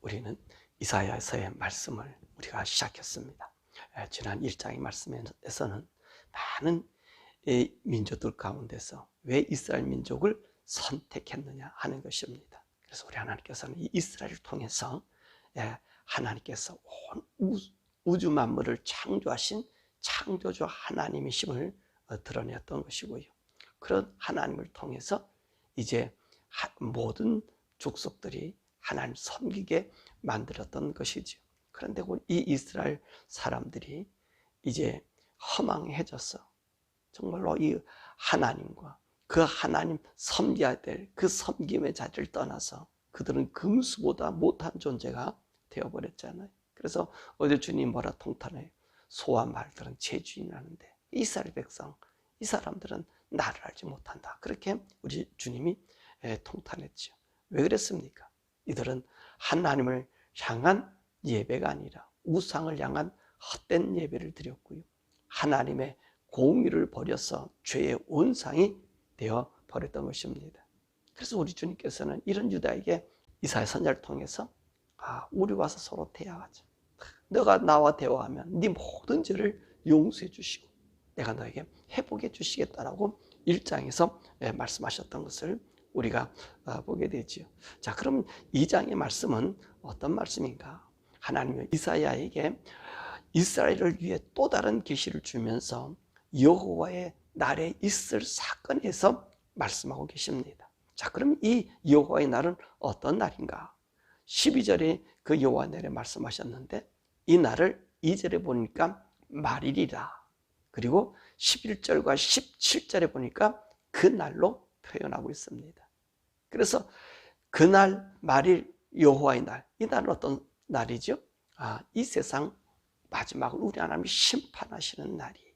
우리는 이사야서의 말씀을 우리가 시작했습니다. 지난 1장의 말씀에서는 많은 민족들 가운데서 왜 이스라엘 민족을 선택했느냐 하는 것입니다. 그래서 우리 하나님께서는 이 이스라엘을 통해서 하나님께서 온 우주 만물을 창조하신 창조주 하나님이심을 드러냈던 것이고요. 그런 하나님을 통해서 이제 모든 족속들이 하나님 섬기게 만들었던 것이죠. 그런데 이 이스라엘 사람들이 이제 허망해졌어. 정말로 이 하나님과 그 하나님 섬겨야 될 그 섬김의 자리를 떠나서 그들은 금수보다 못한 존재가 되어버렸잖아요. 그래서 어제 주님 뭐라 통탄해요? 소와 말들은 제 주인이라는데 이스라엘 백성, 이 사람들은 나를 알지 못한다. 그렇게 우리 주님이 통탄했죠. 왜 그랬습니까? 이들은 하나님을 향한 예배가 아니라 우상을 향한 헛된 예배를 드렸고요. 하나님의 공의를 버려서 죄의 온상이 되어 버렸던 것입니다. 그래서 우리 주님께서는 이런 유다에게 이사야 선지자를 통해서 우리 와서 서로 대화하자. 너가 나와 대화하면 네 모든 죄를 용서해 주시고 내가 너에게 회복해 주시겠다라고 1장에서 말씀하셨던 것을 우리가 보게 되지요. 자, 그럼 2장의 말씀은 어떤 말씀인가? 하나님은 이사야에게 이스라엘을 위해 또 다른 계시를 주면서 여호와의 날에 있을 사건에서 말씀하고 계십니다. 자, 그럼 이 여호와의 날은 어떤 날인가? 12절에 그 여호와 날에 말씀하셨는데 이 날을 2절에 보니까 말일이라. 그리고 11절과 17절에 보니까 그 날로 표현하고 있습니다. 그래서 그날 말일 여호와의 날, 이 날은 어떤 날이죠? 이 세상 마지막으로 우리 하나님이 심판하시는 날이에요.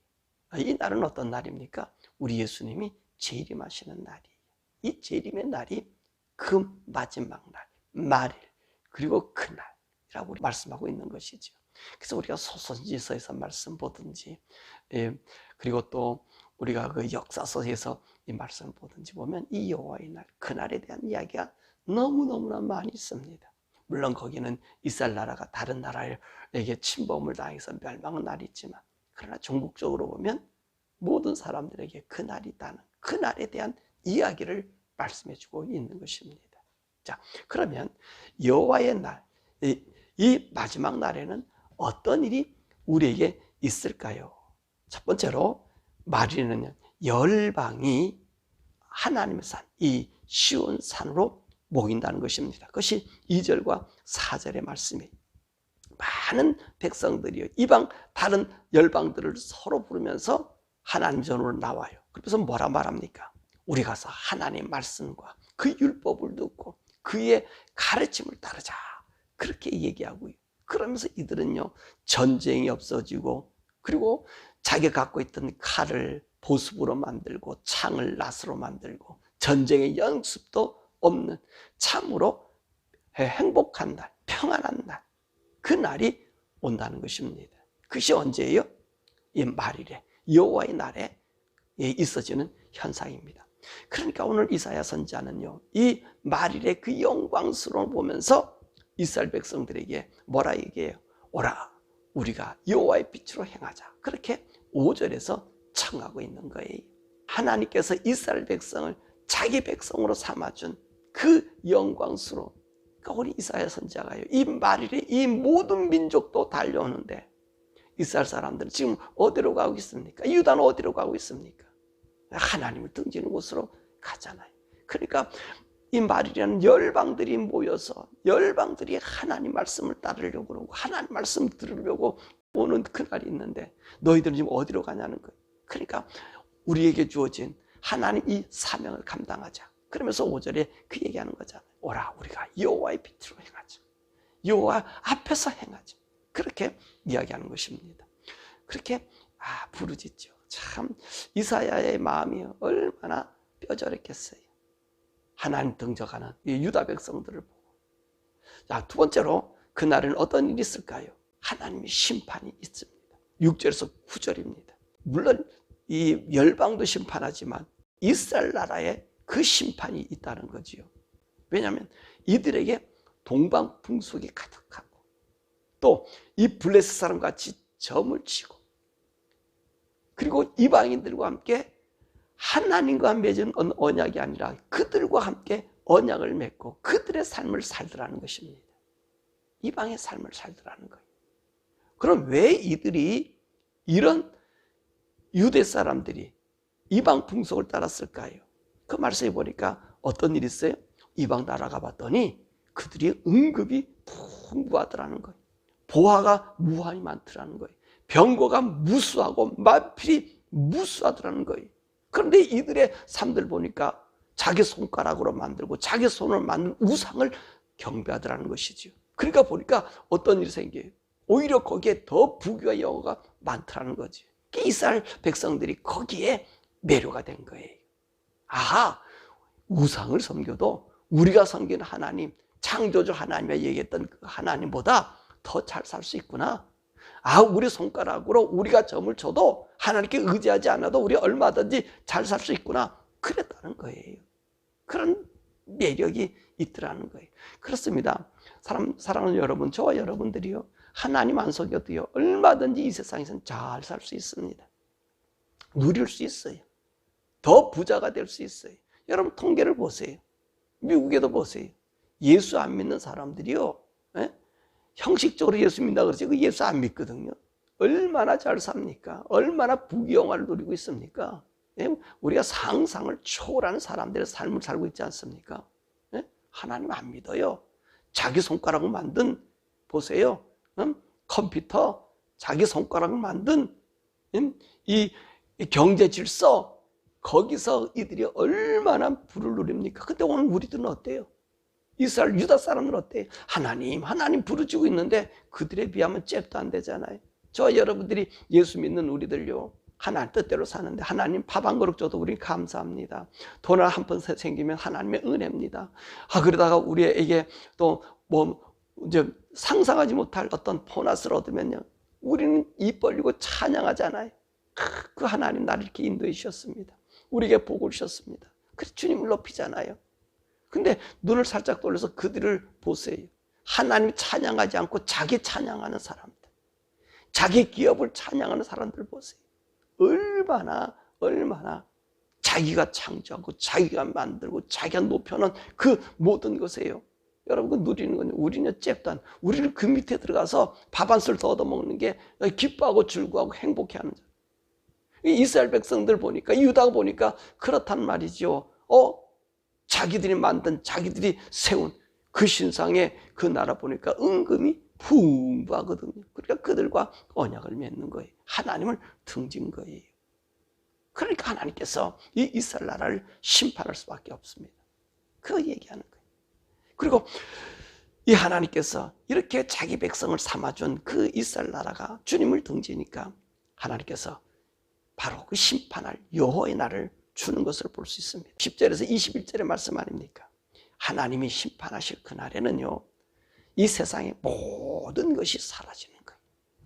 이 날은 어떤 날입니까? 우리 예수님이 재림하시는 날이에요. 이 재림의 날이 그 마지막 날, 말일, 그리고 그날이라고 말씀하고 있는 것이죠. 그래서 우리가 소선지서에서 말씀 보든지, 그리고 또 우리가 그 역사서에서 이 말씀을 보든지 보면 이 여호와의 날, 그날에 대한 이야기가 너무너무나 많이 있습니다. 물론 거기는 이스라엘 나라가 다른 나라에게 침범을 당해서 멸망한 날이 있지만, 그러나 종국적으로 보면 모든 사람들에게 그날이 있다는, 그날에 대한 이야기를 말씀해주고 있는 것입니다. 자, 그러면 여호와의 날, 이 마지막 날에는 어떤 일이 우리에게 있을까요? 첫 번째로 말일에는 열방이 하나님의 산, 이 시온 산으로 모인다는 것입니다. 그것이 2절과 4절의 말씀이에요. 많은 백성들이요, 이방 다른 열방들을 서로 부르면서 하나님 전으로 나와요. 그래서 뭐라 말합니까? 우리 가서 하나님의 말씀과 그 율법을 듣고 그의 가르침을 따르자, 그렇게 얘기하고요. 그러면서 이들은요, 전쟁이 없어지고, 그리고 자기가 갖고 있던 칼을 보습으로 만들고 창을 낫으로 만들고 전쟁의 연습도 없는 참으로 행복한 날, 평안한 날, 그 날이 온다는 것입니다. 그것이 언제예요? 이 말일에, 여호와의 날에 있어지는 현상입니다. 그러니까 오늘 이사야 선지자는요, 이 말일의 그 영광스러움을 보면서 이스라엘 백성들에게 뭐라 얘기해요? 오라, 우리가 여호와의 빛으로 행하자. 그렇게 5절에서 청하고 있는 거예요. 하나님께서 이스라엘 백성을 자기 백성으로 삼아준 그 영광스러움. 그러니까 우리 이사야 선지자가요, 이 말일에 이 모든 민족도 달려오는데 이스라엘 사람들은 지금 어디로 가고 있습니까? 유다는 어디로 가고 있습니까? 하나님을 등지는 곳으로 가잖아요. 그러니까 이 말일에는 열방들이 모여서 열방들이 하나님 말씀을 따르려고 그러고 하나님 말씀 들으려고 오는 그날이 있는데 너희들은 지금 어디로 가냐는 거예요. 그러니까 우리에게 주어진 하나님 이 사명을 감당하자. 그러면서 5절에 그 얘기하는 거잖아요. 오라, 우리가 여호와의 빛으로 행하자. 여호와 앞에서 행하자. 그렇게 이야기하는 것입니다. 그렇게 부르짖죠. 참 이사야의 마음이 얼마나 뼈저렸겠어요. 하나님 등져가는 이 유다 백성들을 보고. 자, 두 번째로 그날은 어떤 일이 있을까요? 하나님의 심판이 있습니다. 6절에서 9절입니다. 물론 이 열방도 심판하지만 이스라엘 나라에 그 심판이 있다는 거지요. 왜냐하면 이들에게 동방풍속이 가득하고 또 이 블레셋 사람같이 점을 치고 그리고 이방인들과 함께 하나님과 맺은 언약이 아니라 그들과 함께 언약을 맺고 그들의 삶을 살더라는 것입니다. 이방의 삶을 살더라는 거예요. 그럼 왜 이들이 이런 유대 사람들이 이방 풍속을 따랐을까요? 그 말씀에 보니까 어떤 일이 있어요? 이방 나라가 봤더니 그들이 응급이 풍부하더라는 거예요. 보화가 무한히 많더라는 거예요. 병거가 무수하고 마필이 무수하더라는 거예요. 그런데 이들의 삶들 보니까 자기 손가락으로 만들고 자기 손으로 만든 우상을 경배하더라는 것이죠. 그러니까 보니까 어떤 일이 생겨요? 오히려 거기에 더 부귀와 영화가 많더라는 거지. 이스라엘 백성들이 거기에 매료가 된 거예요. 아하, 우상을 섬겨도 우리가 섬기는 하나님, 창조주 하나님이 얘기했던 그 하나님보다 더 잘 살 수 있구나. 아, 우리 손가락으로 우리가 점을 쳐도 하나님께 의지하지 않아도 우리 얼마든지 잘 살 수 있구나. 그랬다는 거예요. 그런 매력이 있더라는 거예요. 그렇습니다. 사랑하는 여러분, 저와 여러분들이요, 하나님 안 속여도요, 얼마든지 이 세상에서는 잘 살 수 있습니다. 누릴 수 있어요. 더 부자가 될 수 있어요. 여러분 통계를 보세요. 미국에도 보세요. 예수 안 믿는 사람들이요, 형식적으로 예수 믿는다 그러지 그 예수 안 믿거든요. 얼마나 잘 삽니까? 얼마나 부귀영화를 누리고 있습니까? 우리가 상상을 초월하는 사람들의 삶을 살고 있지 않습니까? 하나님 안 믿어요. 자기 손가락으로 만든, 보세요, 컴퓨터, 자기 손가락으로 만든 이 경제 질서, 거기서 이들이 얼마나 부를 누립니까? 근데 오늘 우리들은 어때요? 이스라엘 유다 사람들은 어때요? 하나님 부르짖고 있는데 그들에 비하면 잽도 안 되잖아요. 저와 여러분들이 예수 믿는 우리들요, 하나님 뜻대로 사는데 하나님 밥 한 그릇 줘도 우리 감사합니다. 돈 한 푼 생기면 하나님의 은혜입니다. 그러다가 우리에게 또 이제 상상하지 못할 어떤 보너스를 얻으면요, 우리는 입 벌리고 찬양하잖아요. 그 하나님 나를 이렇게 인도해 주셨습니다. 우리에게 복을 주셨습니다. 그래서 주님을 높이잖아요. 근데 눈을 살짝 돌려서 그들을 보세요. 하나님 찬양하지 않고 자기 찬양하는 사람들, 자기 기업을 찬양하는 사람들 보세요. 얼마나 자기가 창조하고 자기가 만들고 자기가 높여놓은 그 모든 것이에요. 여러분, 그 누리는 건요, 우리는 잽단, 우리는 그 밑에 들어가서 밥 한 술 더 얻어먹는 게 기뻐하고 즐거워하고 행복해하는 자. 이스라엘 백성들 보니까, 유다가 보니까 그렇단 말이죠. 자기들이 만든, 자기들이 세운 그 신상의 그 나라 보니까 은근히 풍부하거든요. 그러니까 그들과 언약을 맺는 거예요. 하나님을 등진 거예요. 그러니까 하나님께서 이 이스라엘 나라를 심판할 수밖에 없습니다. 그 얘기하는 거예요. 그리고 이 하나님께서 이렇게 자기 백성을 삼아준 그 이스라엘 나라가 주님을 등지니까 하나님께서 바로 그 심판할 여호와의 날을 주는 것을 볼 수 있습니다. 10절에서 21절의 말씀 아닙니까? 하나님이 심판하실 그날에는요, 이 세상의 모든 것이 사라지는 거예요.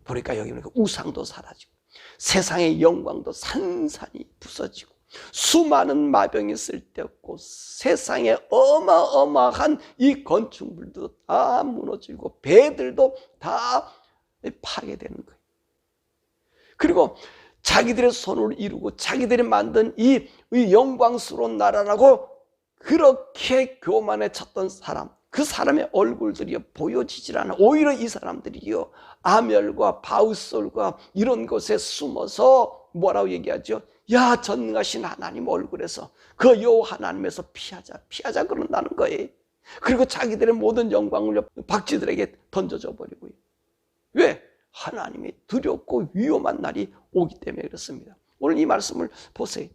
보니까 여기 보니까 우상도 사라지고 세상의 영광도 산산이 부서지고 수많은 마병이 쓸데없고 세상에 어마어마한 이 건축물도 다 무너지고 배들도 다 파괴되는 거예요. 그리고 자기들의 손으로 이루고 자기들이 만든 이 영광스러운 나라라고 그렇게 교만에 찼던 사람, 그 사람의 얼굴들이 보여지질 않아. 오히려 이 사람들이요, 아멜과 바우솔과 이런 곳에 숨어서 뭐라고 얘기하죠? 야, 전능하신 하나님 얼굴에서, 그 여호와 하나님에서 피하자 그런다는 거예요. 그리고 자기들의 모든 영광을 박쥐들에게 던져줘 버리고요. 왜? 하나님이 두렵고 위험한 날이 오기 때문에 그렇습니다. 오늘 이 말씀을 보세요.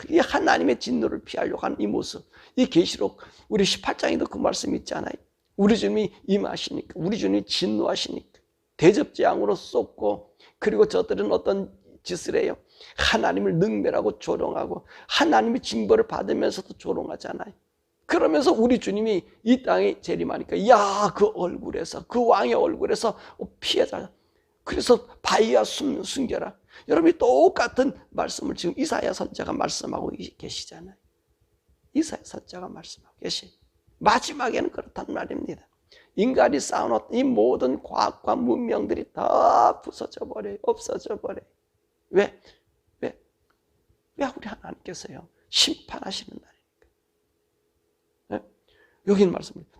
이 하나님의 진노를 피하려고 하는 이 모습, 이 계시록 우리 18장에도 그 말씀이 있잖아요. 우리 주님이 임하시니까, 우리 주님이 진노하시니까 대접재앙으로 쏟고, 그리고 저들은 어떤 짓을 해요? 하나님을 능멸하고 조롱하고 하나님의 징벌을 받으면서도 조롱하잖아요. 그러면서 우리 주님이 이 땅에 재림하니까, 야, 그 얼굴에서, 그 왕의 얼굴에서 피하자. 그래서 바위와 숨겨라. 여러분이 똑같은 말씀을 지금 이사야 선지자가 말씀하고 계시잖아요. 이사야 선지자가 말씀하고 계시. 마지막에는 그렇단 말입니다. 인간이 쌓아놓은 이 모든 과학과 문명들이 다 부서져 버려요. 없어져 버려요. 왜? 왜 우리 하나님께서요 심판하시는 날이니까. 여기는 말씀입니다.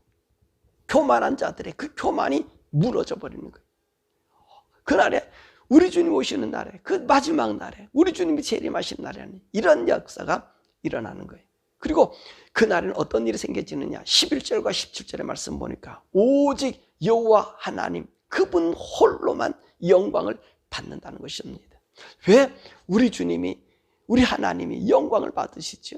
교만한 자들의 그 교만이 무너져 버리는 거예요. 그날에 우리 주님 오시는 날에, 그 마지막 날에 우리 주님이 재림하신 날에는 이런 역사가 일어나는 거예요. 그리고 그날은 어떤 일이 생겨지느냐, 11절과 17절의 말씀 보니까 오직 여호와 하나님 그분 홀로만 영광을 받는다는 것입니다. 왜 우리 주님이, 우리 하나님이 영광을 받으시죠?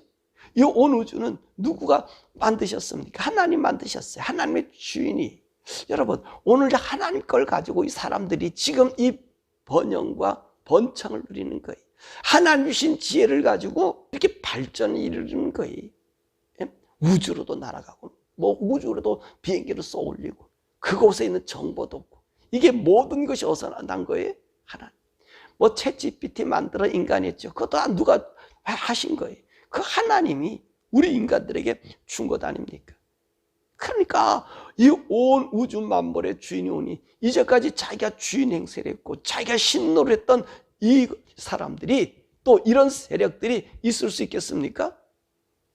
이 온 우주는 누구가 만드셨습니까? 하나님 만드셨어요. 하나님의 주인이. 여러분, 오늘 하나님 걸 가지고 이 사람들이 지금 이 번영과 번창을 누리는 거예요. 하나님 주신 지혜를 가지고 이렇게 발전을 이루는 거예요. 우주로도 날아가고, 우주로도 비행기를 쏘 올리고, 그곳에 있는 정보도 없고, 이게 모든 것이 어디서 난 거예요? 하나님. 챗GPT 만들어 인간이 했죠. 그것도 누가 하신 거예요. 그 하나님이 우리 인간들에게 준 것 아닙니까? 그러니까 이 온 우주 만물의 주인이 오니 이제까지 자기가 주인 행세를 했고 자기가 신노를 했던 이 사람들이, 또 이런 세력들이 있을 수 있겠습니까?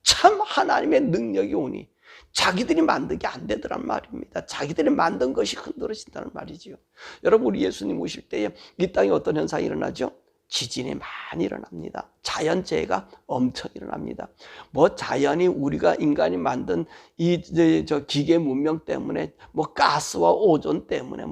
참 하나님의 능력이 오니 자기들이 만든 게 안 되더란 말입니다. 자기들이 만든 것이 흔들어진다는 말이지요. 여러분, 우리 예수님 오실 때에 이 땅에 어떤 현상이 일어나죠? 지진이 많이 일어납니다. 자연재해가 엄청 일어납니다. 자연이, 우리가 인간이 만든 저 기계 문명 때문에, 가스와 오존 때문에,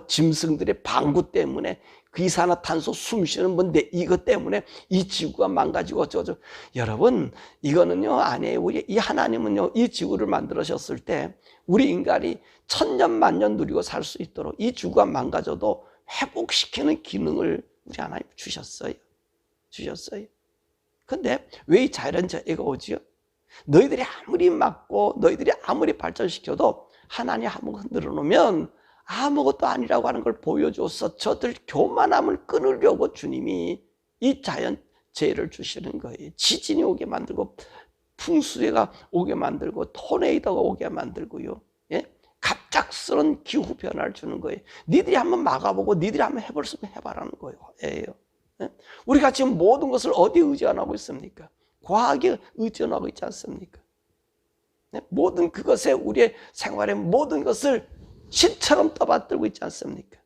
짐승들의 방구 때문에, 그 이산화탄소 숨쉬는 이것 때문에 이 지구가 망가지고 어쩌고. 여러분, 이거는요 아니에요. 이 하나님은요 이 지구를 만들으셨을 때 우리 인간이 천년 만년 누리고 살 수 있도록 이 지구가 망가져도 회복시키는 기능을 우리 하나님 주셨어요. 근데 왜 이 자연재해가 오지요? 너희들이 아무리 막고 너희들이 아무리 발전시켜도 하나님 한번 흔들어 놓으면 아무것도 아니라고 하는 걸 보여줘서 저들 교만함을 끊으려고 주님이 이 자연재해를 주시는 거예요. 지진이 오게 만들고, 풍수해가 오게 만들고, 토네이도가 오게 만들고요. 갑작스러운 기후 변화를 주는 거예요. 니들이 한번 막아보고 니들이 한번 해볼 수 있으면 해봐라는 거예요. 우리가 지금 모든 것을 어디에 의존하고 있습니까? 과학에 의존하고 있지 않습니까? 모든 그것에, 우리의 생활의 모든 것을 신처럼 떠받들고 있지 않습니까?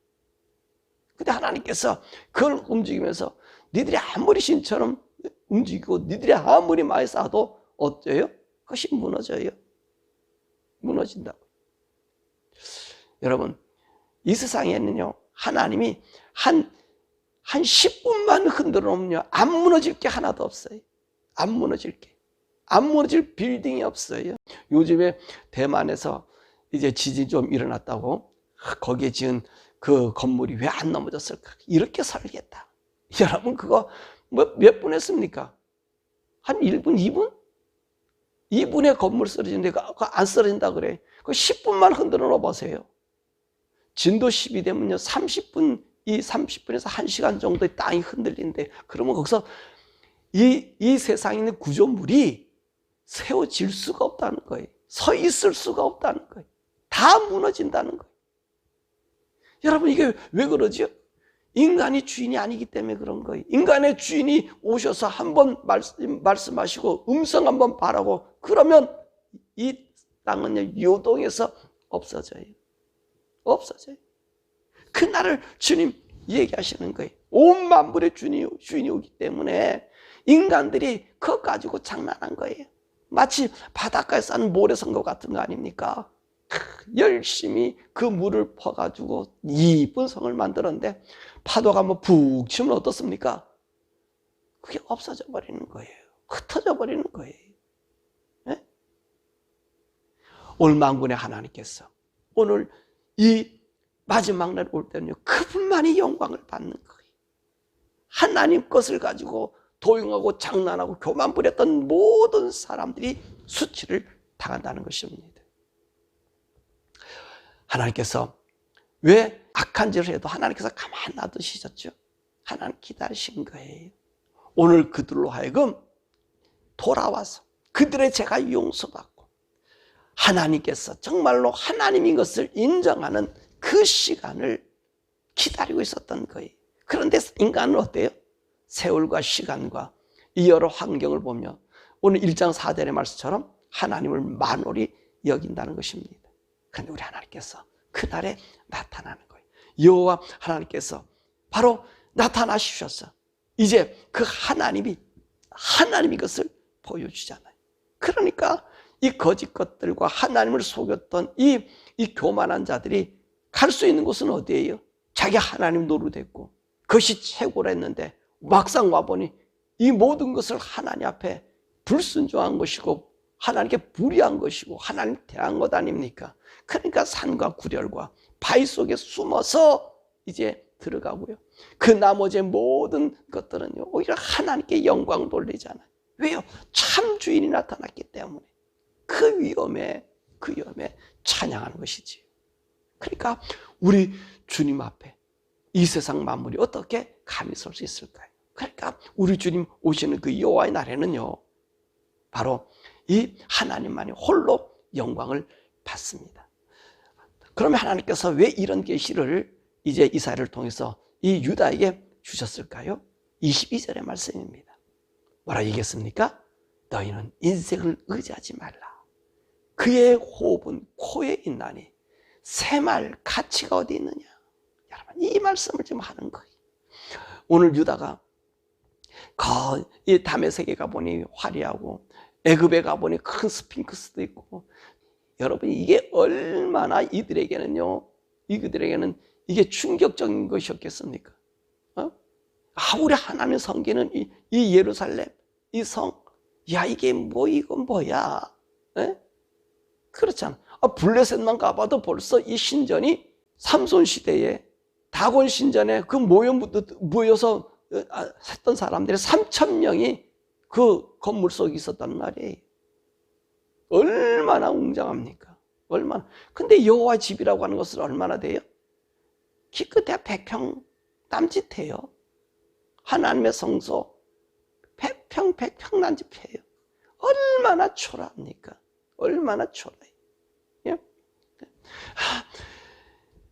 근데 하나님께서 그걸 움직이면서 니들이 아무리 신처럼 움직이고 니들이 아무리 많이 쌓아도 어때요? 그것이 무너져요. 무너진다고. 여러분, 이 세상에는요 하나님이 한 10분만 흔들어 놓으면요 안 무너질 게 하나도 없어요. 안 무너질 빌딩이 없어요. 요즘에 대만에서 이제 지진이 좀 일어났다고, 거기에 지은 그 건물이 왜 안 넘어졌을까? 이렇게 설계했다. 여러분, 그거 몇 분 했습니까? 한 1분, 2분? 2분에 건물 쓰러지는데 그거 안 쓰러진다 그래. 그 10분만 흔들어 놓아보세요. 진도 10이 되면요 30분에서 1시간 정도의 땅이 흔들리는데, 그러면 거기서 이 세상에 있는 구조물이 세워질 수가 없다는 거예요. 서 있을 수가 없다는 거예요. 다 무너진다는 거예요. 여러분, 이게 왜 그러죠? 인간이 주인이 아니기 때문에 그런 거예요. 인간의 주인이 오셔서 한번 말씀하시고 음성 한번 바라고 그러면 이 땅은 요동해서 없어져요. 그날을 주님 얘기하시는 거예요. 온 만물의 주인이 오기 때문에 인간들이 그거 가지고 장난한 거예요. 마치 바닷가에 쌓는 모래성도 같은 거 아닙니까? 열심히 그 물을 퍼가지고 이쁜 성을 만들었는데 파도가 푹 치면 어떻습니까? 그게 없어져 버리는 거예요. 흩어져 버리는 거예요. 네? 오늘 만군의 하나님께서 오늘 이 마지막 날 올 때는요 그분만이 영광을 받는 거예요. 하나님 것을 가지고 도용하고 장난하고 교만 부렸던 모든 사람들이 수치를 당한다는 것입니다. 하나님께서 왜 악한 짓을 해도 하나님께서 가만 놔두시셨죠? 하나님 기다리신 거예요. 오늘 그들로 하여금 돌아와서 그들의 죄가 용서받고 하나님께서 정말로 하나님인 것을 인정하는 그 시간을 기다리고 있었던 거예요. 그런데 인간은 어때요? 세월과 시간과 이 여러 환경을 보며 오늘 1장 4절의 말씀처럼 하나님을 만홀히 여긴다는 것입니다. 그런데 우리 하나님께서 그날에 나타나는 거예요. 여호와 하나님께서 바로 나타나시셔서 이제 그 하나님이 하나님인 것을 보여주잖아요. 그러니까 이 거짓 것들과 하나님을 속였던 이 교만한 자들이 갈 수 있는 곳은 어디예요? 자기 하나님 노릇했고 그것이 최고라 했는데 막상 와보니 이 모든 것을 하나님 앞에 불순종한 것이고 하나님께 불의한 것이고 하나님 대한 것 아닙니까? 그러니까 산과 구렬과 바위 속에 숨어서 이제 들어가고요. 그 나머지 모든 것들은요 오히려 하나님께 영광 돌리잖아요. 왜요? 참 주인이 나타났기 때문에 그 위험에 찬양하는 것이지. 그러니까 우리 주님 앞에 이 세상 만물이 어떻게 감히 설 수 있을까요? 그러니까 우리 주님 오시는 그 여호와의 날에는요 바로 이 하나님만이 홀로 영광을 받습니다. 그러면 하나님께서 왜 이런 계시를 이제 이사야를 통해서 이 유다에게 주셨을까요? 22절의 말씀입니다. 뭐라 얘기했습니까? 너희는 인생을 의지하지 말라. 그의 호흡은 코에 있나니 새말 가치가 어디 있느냐. 여러분 이 말씀을 지금 하는 거예요. 오늘 유다가 이 다메섹에 가보니 화려하고 애굽에 가보니 큰 스핑크스도 있고 여러분 이게 얼마나 이들에게는 이게 충격적인 것이었겠습니까? 우리 하나님 섬기는 이 예루살렘 이 성, 야 이게 뭐 이건 뭐야? 에? 그렇잖아. 블레셋만 가봐도 벌써 이 신전이 삼손 시대에 다곤 신전에 그 모여서 했던 사람들이 3,000명이 그 건물 속에 있었단 말이에요. 얼마나 웅장합니까? 얼마나. 근데 여호와 집이라고 하는 것은 얼마나 돼요? 기껏해야 100평 남짓해요. 하나님의 성소 100평 남짓해요. 얼마나 초라합니까? 얼마나 초라해요. 예?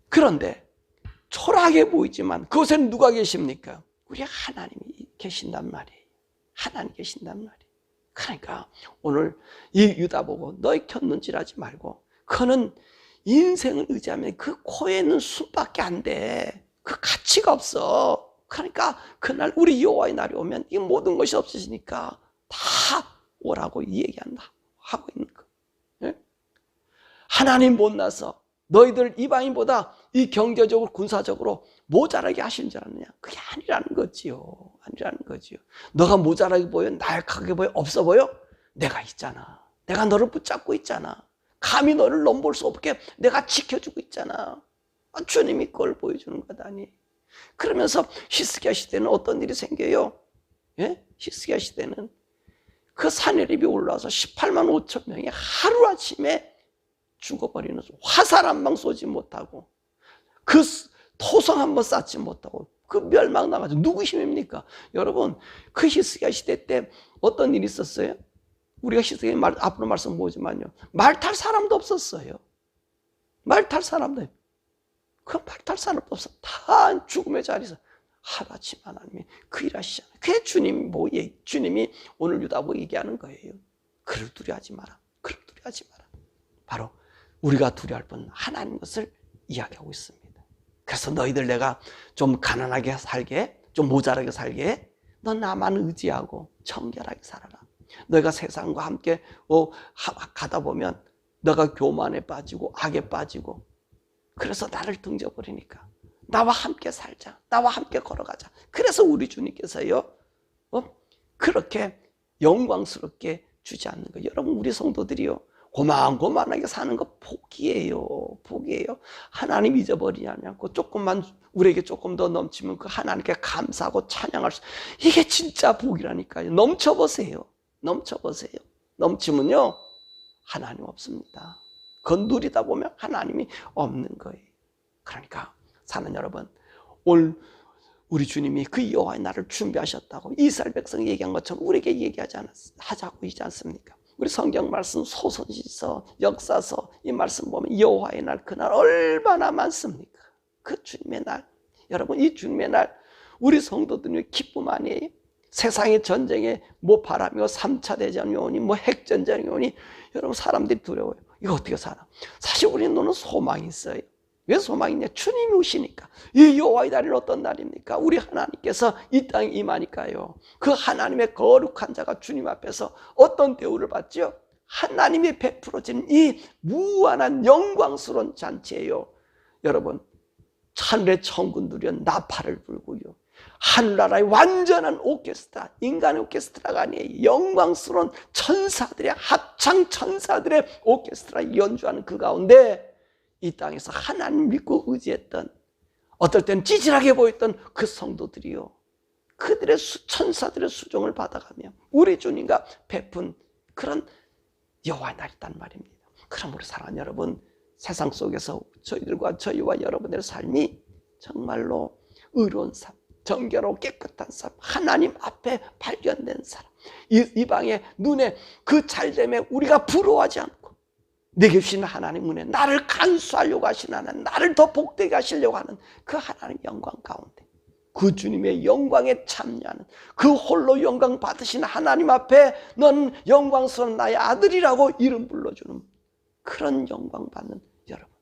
그런데 초라하게 보이지만 그곳에는 누가 계십니까? 우리 하나님이 계신단 말이에요. 하나님 계신단 말이에요. 그러니까 오늘 이 유다 보고 너희 곁눈질하지 말고 그는 인생을 의지하면 그 코에 있는 숨밖에 안 돼. 그 가치가 없어. 그러니까 그날 우리 여호와의 날이 오면 이 모든 것이 없으시니까 다 오라고 얘기한다 하고 있는 거. 예? 하나님 못나서 너희들 이방인보다 이 경제적으로 군사적으로 모자라게 하신 줄 아느냐? 그게 아니라는 거지요. 아니라는 거지요. 너가 모자라게 보여? 나약하게 보여? 없어 보여? 내가 있잖아. 내가 너를 붙잡고 있잖아. 감히 너를 넘볼 수 없게 내가 지켜주고 있잖아. 주님이 그걸 보여주는 거다니. 그러면서 히스기야 시대는 어떤 일이 생겨요? 예? 히스기야 시대는 그 산헤립이 올라와서 18만 5천 명이 하루아침에 죽어버리는, 화살 한 방 쏘지 못하고 그 토성 한 번 쌓지 못하고 그 멸망 나가지고 누구 힘입니까? 여러분 그 히스기야 시대 때 어떤 일이 있었어요? 우리가 히스기야 앞으로 말씀 보지만요 말 탈 사람도 없었어요. 말 탈 사람도 그 말 탈 사람도 없어. 다 죽음의 자리에서 하루아침 하나님이 그 일하시잖아요. 그게 주님이 오늘 유다보고 얘기하는 거예요. 그를 두려워하지 마라. 그를 두려워하지 마라. 바로 우리가 두려워할 분 하나님 것을 이야기하고 있습니다. 그래서 너희들 내가 좀 가난하게 살게, 좀 모자라게 살게, 너 나만 의지하고 청결하게 살아라. 너희가 세상과 함께 가다 보면 너가 교만에 빠지고 악에 빠지고 그래서 나를 등져버리니까 나와 함께 살자. 나와 함께 걸어가자. 그래서 우리 주님께서요 그렇게 영광스럽게 주지 않는 거예요. 여러분 우리 성도들이요 고만고만하게 사는 거 복이에요. 복이에요. 하나님 잊어버리지 않고 조금만 우리에게 조금 더 넘치면 그 하나님께 감사하고 찬양할 수, 이게 진짜 복이라니까요. 넘쳐보세요. 넘쳐보세요. 넘치면요 하나님 없습니다. 그건 누리다 보면 하나님이 없는 거예요. 그러니까 사는 여러분, 오늘 우리 주님이 그 여호와의 날을 준비하셨다고 이스라엘 백성이 얘기한 것처럼 우리에게 얘기하지 하자고 있지 않습니까? 우리 성경 말씀 소선지서, 역사서 이 말씀 보면 여호와의 날 그날 얼마나 많습니까? 그 주님의 날, 여러분 이 주님의 날 우리 성도들이 기쁨 아니에요? 세상의 전쟁에 뭐 바람이 3차 대전이 오니 뭐 핵전쟁이 오니 여러분 사람들이 두려워요. 이거 어떻게 살아? 사실 우리는 소망이 있어요. 왜 소망이 있냐? 주님이 오시니까. 이 여호와의 날은 어떤 날입니까? 우리 하나님께서 이 땅에 임하니까요. 그 하나님의 거룩한 자가 주님 앞에서 어떤 대우를 받죠? 하나님이 베풀어진 이 무한한 영광스러운 잔치예요. 여러분 하늘의 천군들이 나팔을 불고요. 하늘나라의 완전한 오케스트라, 인간의 오케스트라가 아니에요. 영광스러운 천사들의 합창 천사들의 오케스트라 연주하는 그 가운데 이 땅에서 하나님 믿고 의지했던, 어떨 때는 찌질하게 보였던 그 성도들이요, 그들의 천사들의 수종을 받아가며 우리 주님과 베푼 그런 여호와의 날이란 말입니다. 그럼 우리 사랑하는 여러분, 세상 속에서 저희들과 저희와 여러분의 삶이 정말로 의로운 삶, 정결하고 깨끗한 삶, 하나님 앞에 발견된 사람, 이방의 눈에 그 잘됨에 우리가 부러워하지 않고 내게 주신 하나님 은혜, 나를 간수하려고 하시는 하나님, 나를 더 복되게 하시려고 하는 그 하나님 영광 가운데 그 주님의 영광에 참여하는, 그 홀로 영광 받으신 하나님 앞에 넌 영광스러운 나의 아들이라고 이름 불러주는 그런 영광 받는 여러분,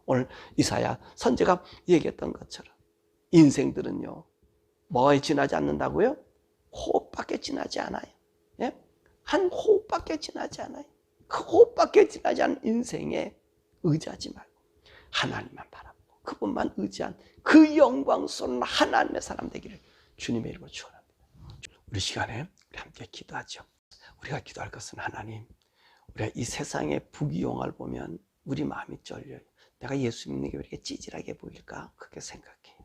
오늘 이사야 선지자가 얘기했던 것처럼 인생들은요 뭐에 지나지 않는다고요? 호흡밖에 지나지 않아요. 예? 한 호흡밖에 지나지 않아요. 그 호흡밖에 지나지 않은 인생에 의지하지 말고 하나님만 바라보고 그분만 의지한 그 영광스러운 하나님의 사람 되기를 주님의 이름으로 축원합니다. 우리 시간에 우리 함께 기도하죠. 우리가 기도할 것은 하나님, 우리가 이 세상의 부귀영화를 보면 우리 마음이 쫄려요. 내가 예수 믿는 게 왜 이렇게 찌질하게 보일까? 그렇게 생각해요.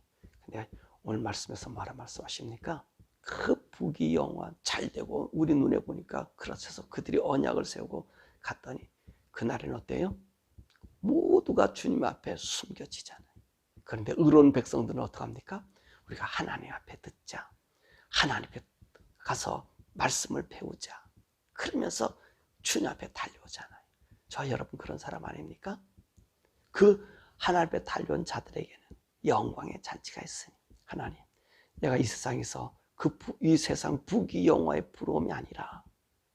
근데 오늘 말씀에서 뭐라 말씀하십니까? 그 부귀영화 잘되고 우리 눈에 보니까 그렇셔서 그들이 언약을 세우고 갔더니 그날은 어때요? 모두가 주님 앞에 숨겨지잖아요. 그런데 의로운 백성들은 어떡합니까? 우리가 하나님 앞에 듣자, 하나님 앞에 가서 말씀을 배우자, 그러면서 주님 앞에 달려오잖아요. 저 여러분 그런 사람 아닙니까? 그 하나님 앞에 달려온 자들에게는 영광의 잔치가 있으니, 하나님, 내가 이 세상에서 이 세상 부귀영화의 부러움이 아니라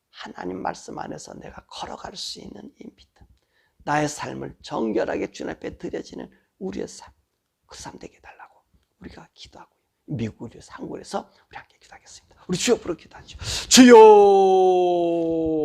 하나님 말씀 안에서 내가 걸어갈 수 있는 이 믿음, 나의 삶을 정결하게 주님 앞에 드려지는 우리의 삶, 그 삶 되게 해달라고 우리가 기도하고요. 미국 한국에서 우리 함께 기도하겠습니다. 우리 주여 부르 기도하죠. 주여.